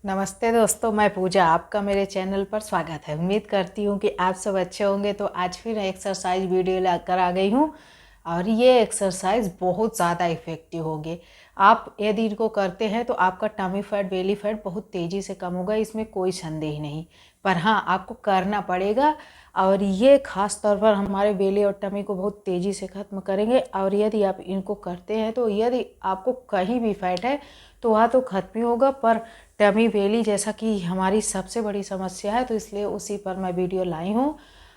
नमस्ते दोस्तों, मैं पूजा, आपका मेरे चैनल पर स्वागत है। उम्मीद करती हूँ कि आप सब अच्छे होंगे। तो आज फिर एक्सरसाइज वीडियो लेकर आ गई हूँ और ये एक्सरसाइज बहुत ज़्यादा इफ़ेक्टिव होगी। आप यदि इनको करते हैं तो आपका टमी फैट, बेली फैट बहुत तेज़ी से कम होगा, इसमें कोई संदेह नहीं। पर हाँ, आपको करना पड़ेगा और ये ख़ास तौर पर हमारे बेली और टमी को बहुत तेज़ी से ख़त्म करेंगे। और यदि आप इनको करते हैं तो यदि आपको कहीं भी फैट है तो वह तो ख़त्म ही होगा, पर टमी बेली जैसा कि हमारी सबसे बड़ी समस्या है, तो इसलिए उसी पर मैं वीडियो लाई हूँ।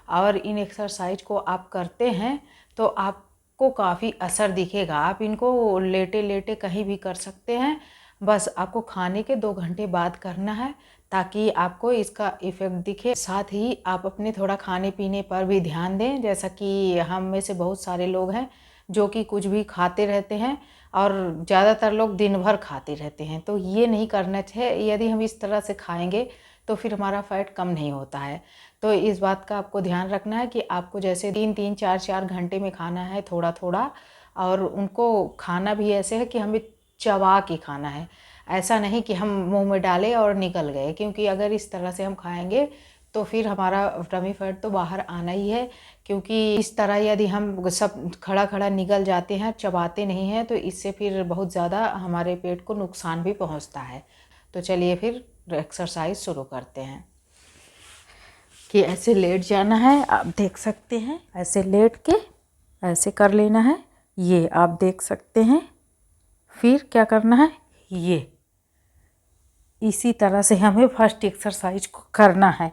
और इन एक्सरसाइज को आप करते हैं तो आपको काफ़ी असर दिखेगा। आप इनको लेटे लेटे कहीं भी कर सकते हैं, बस आपको खाने के 2 घंटे बाद करना है ताकि आपको इसका इफ़ेक्ट दिखे। साथ ही आप अपने थोड़ा खाने पीने पर भी ध्यान दें, जैसा कि हम में से बहुत सारे लोग हैं जो कि कुछ भी खाते रहते हैं और ज़्यादातर लोग दिन भर खाते रहते हैं, तो ये नहीं करना चाहिए। यदि हम इस तरह से खाएंगे तो फिर हमारा फैट कम नहीं होता है। तो इस बात का आपको ध्यान रखना है कि आपको जैसे 3-3, 4-4 घंटे में खाना है थोड़ा थोड़ा, और उनको खाना भी ऐसे है कि हमें चबा के खाना है। ऐसा नहीं कि हम मुंह में डाले और निकल गए, क्योंकि अगर इस तरह से हम खाएंगे तो फिर हमारा टमी फैट तो बाहर आना ही है। क्योंकि इस तरह यदि हम सब खड़ा खड़ा निकल जाते हैं, चबाते नहीं हैं, तो इससे फिर बहुत ज़्यादा हमारे पेट को नुकसान भी पहुंचता है। तो चलिए फिर एक्सरसाइज शुरू करते हैं। कि ऐसे लेट जाना है, आप देख सकते हैं, ऐसे लेट के ऐसे कर लेना है, ये आप देख सकते हैं। फिर क्या करना है, ये इसी तरह से हमें फर्स्ट एक्सरसाइज को करना है,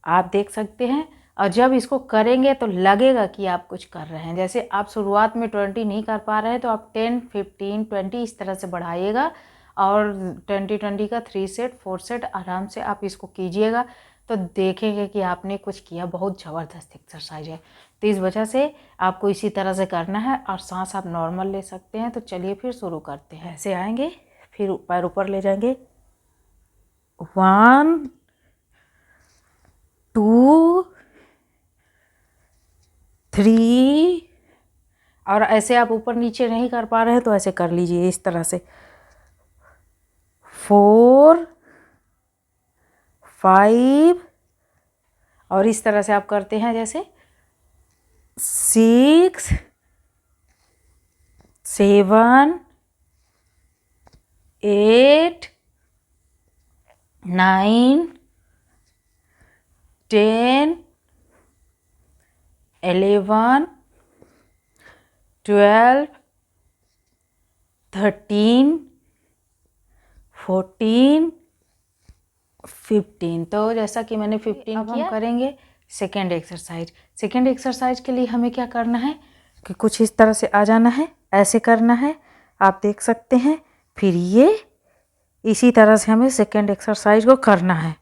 आप देख सकते हैं। और जब इसको करेंगे तो लगेगा कि आप कुछ कर रहे हैं। जैसे आप शुरुआत में 20 नहीं कर पा रहे हैं तो आप 10, 15, 20 इस तरह से बढ़ाइएगा और 20-20 का 3 सेट 4 सेट आराम से आप इसको कीजिएगा, तो देखेंगे कि आपने कुछ किया। बहुत ज़बरदस्त एक्सरसाइज है, तो इस वजह से आपको इसी तरह से करना है। और सांस आप नॉर्मल ले सकते हैं। तो चलिए फिर शुरू करते हैं। ऐसे आएंगे, फिर पैर ऊपर ले जाएंगे, 1 2 3, और ऐसे आप ऊपर नीचे नहीं कर पा रहे हैं तो ऐसे कर लीजिए इस तरह से, 4 5, और इस तरह से आप करते हैं जैसे 6 7 8 9 10 11 12 13 14 15। तो जैसा कि मैंने 15 अब किया, हम करेंगे सेकेंड एक्सरसाइज। सेकेंड एक्सरसाइज के लिए हमें क्या करना है कि कुछ इस तरह से आ जाना है, ऐसे करना है, आप देख सकते हैं। फिर ये इसी तरह से हमें सेकेंड एक्सरसाइज को करना है,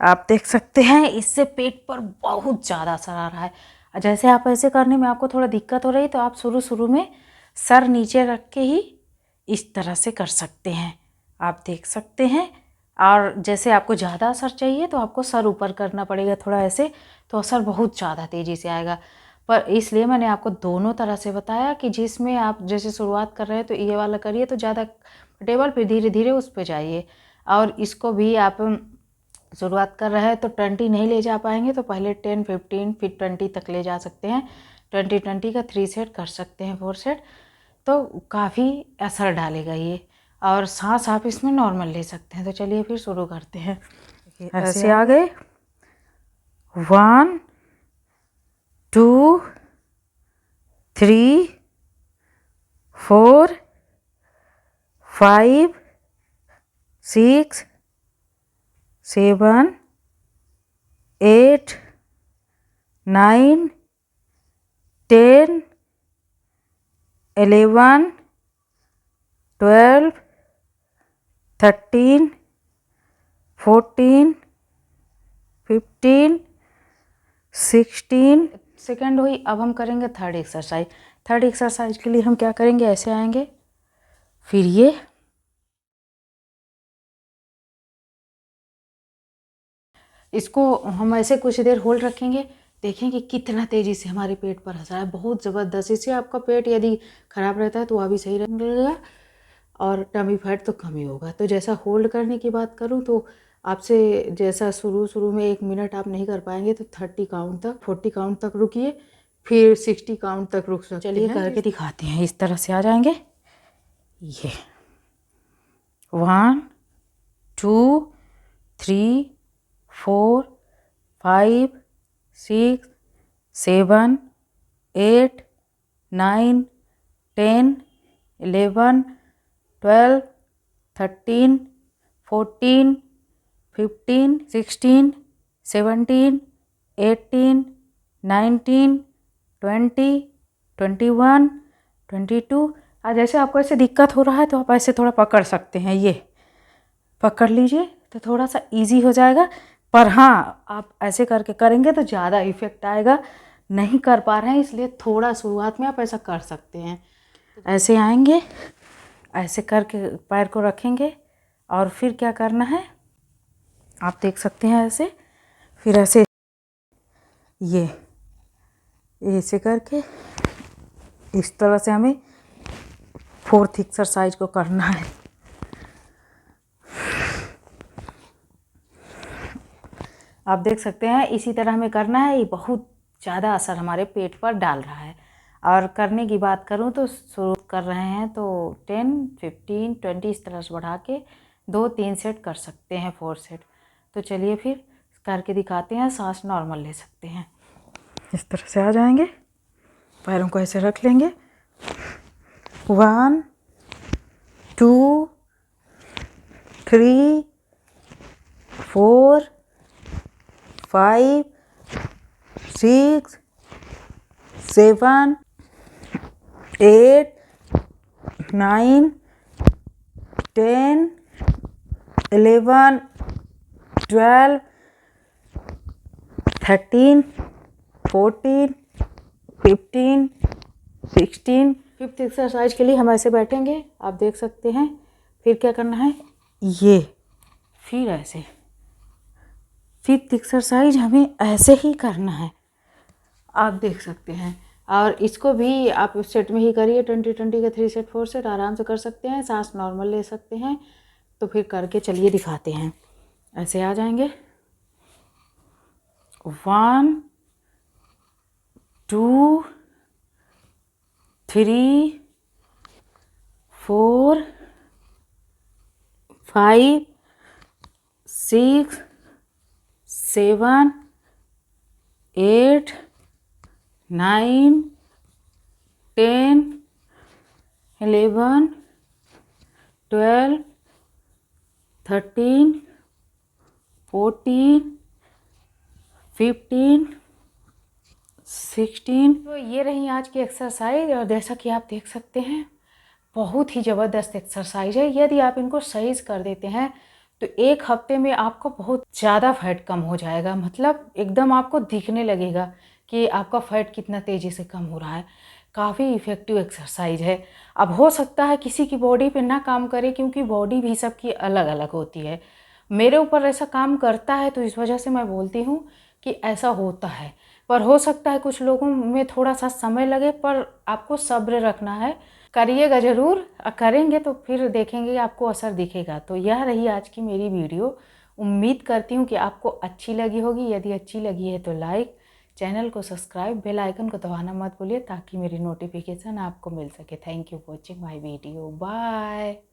आप देख सकते हैं। इससे पेट पर बहुत ज़्यादा असर आ रहा है। जैसे आप ऐसे करने में आपको थोड़ा दिक्कत हो रही तो आप शुरू शुरू में सर नीचे रख के ही इस तरह से कर सकते हैं, आप देख सकते हैं। और जैसे आपको ज़्यादा असर चाहिए तो आपको सर ऊपर करना पड़ेगा थोड़ा ऐसे, तो असर बहुत ज़्यादा तेज़ी से आएगा। पर इसलिए मैंने आपको दोनों तरह से बताया कि जिसमें आप जैसे शुरुआत कर रहे हैं तो ये वाला करिए तो ज़्यादा टेबल पे धीरे धीरे उस पे जाइए। और इसको भी आप शुरुआत कर रहे हैं तो 20 नहीं ले जा पाएंगे तो पहले 10, 15 फिर 20 तक ले जा सकते हैं। 20-20 का 3 सेट कर सकते हैं, 4 सेट, तो काफ़ी असर डालेगा ये। और सांस आप इसमें नॉर्मल ले सकते हैं। तो चलिए फिर शुरू करते हैं। ऐसे आ गए, 1 2 3 4 5 6 7 8 9 10 11 12 13 14 15 16। सेकेंड हुई। अब हम करेंगे थर्ड एक्सरसाइज। थर्ड एक्सरसाइज के लिए हम क्या करेंगे, ऐसे आएंगे, फिर ये इसको हम ऐसे कुछ देर होल्ड रखेंगे, देखेंगे कितना तेज़ी से हमारे पेट पर असर है। बहुत ज़बरदस्त। इससे आपका पेट यदि खराब रहता है तो वह भी सही लगेगा। और टमी फैट तो कम ही होगा। तो जैसा होल्ड करने की बात करूँ तो आपसे जैसा शुरू में 1 मिनट आप नहीं कर पाएंगे तो 30 काउंट तक 40 काउंट तक रुकिए, फिर 60 काउंट तक रुक सकते हैं। चलिए करके दिखाते हैं। इस तरह से आ जाएंगे ये 1 2 3 4 5 6 7 8 9 10 11 12 13 14 15 16 17 18 19 20 21 22। आज जैसे आपको ऐसे दिक्कत हो रहा है तो आप ऐसे थोड़ा पकड़ सकते हैं, ये पकड़ लीजिए तो थोड़ा सा इजी हो जाएगा। पर हाँ, आप ऐसे करके करेंगे तो ज़्यादा इफेक्ट आएगा। नहीं कर पा रहे हैं इसलिए थोड़ा शुरुआत में आप ऐसा कर सकते हैं। ऐसे आएंगे, ऐसे करके पैर को रखेंगे और फिर क्या करना है आप देख सकते हैं। ऐसे फिर ऐसे ये ऐसे करके इस तरह से हमें 4th एक्सरसाइज को करना है। आप देख सकते हैं इसी तरह हमें करना है। ये बहुत ज़्यादा असर हमारे पेट पर डाल रहा है। और करने की बात करूं तो शुरू कर रहे हैं तो 10 15 20 इस तरह से बढ़ा के 2-3 सेट कर सकते हैं, 4 सेट। तो चलिए फिर करके दिखाते हैं। सांस नॉर्मल ले सकते हैं। इस तरह से आ जाएंगे, पैरों को ऐसे रख लेंगे। 1 2 3 4 5 6 7 8 9 10 11 12 13 14 15 16। 5th एक्सरसाइज के लिए हम ऐसे बैठेंगे, आप देख सकते हैं। फिर क्या करना है ये, फिर ऐसे 5th एक्सरसाइज हमें ऐसे ही करना है, आप देख सकते हैं। और इसको भी आप सेट में ही करिए, 20-20 के 3 सेट 4 सेट आराम से कर सकते हैं। सांस नॉर्मल ले सकते हैं। तो फिर करके चलिए दिखाते हैं। ऐसे आ जाएंगे 1 2 3 4 5 6 7 8 9 10 11 12 13 14 15 16। तो ये रही आज की एक्सरसाइज। और जैसा कि आप देख सकते हैं बहुत ही ज़बरदस्त एक्सरसाइज है। यदि आप इनको सही से कर देते हैं तो 1 हफ्ते में आपको बहुत ज़्यादा फैट कम हो जाएगा। मतलब एकदम आपको दिखने लगेगा कि आपका फैट कितना तेज़ी से कम हो रहा है। काफ़ी इफ़ेक्टिव एक्सरसाइज है। अब हो सकता है किसी की बॉडी पे ना काम करे, क्योंकि बॉडी भी सबकी अलग अलग होती है। मेरे ऊपर ऐसा काम करता है तो इस वजह से मैं बोलती हूँ कि ऐसा होता है। पर हो सकता है कुछ लोगों में थोड़ा सा समय लगे, पर आपको सब्र रखना है। करिएगा ज़रूर, करेंगे तो फिर देखेंगे आपको असर दिखेगा। तो यह रही आज की मेरी वीडियो। उम्मीद करती हूँ कि आपको अच्छी लगी होगी। यदि अच्छी लगी है तो लाइक, चैनल को सब्सक्राइब, बेल आइकन को दबाना मत भूलिए ताकि मेरी नोटिफिकेशन आपको मिल सके। Thank you for watching my video. Bye.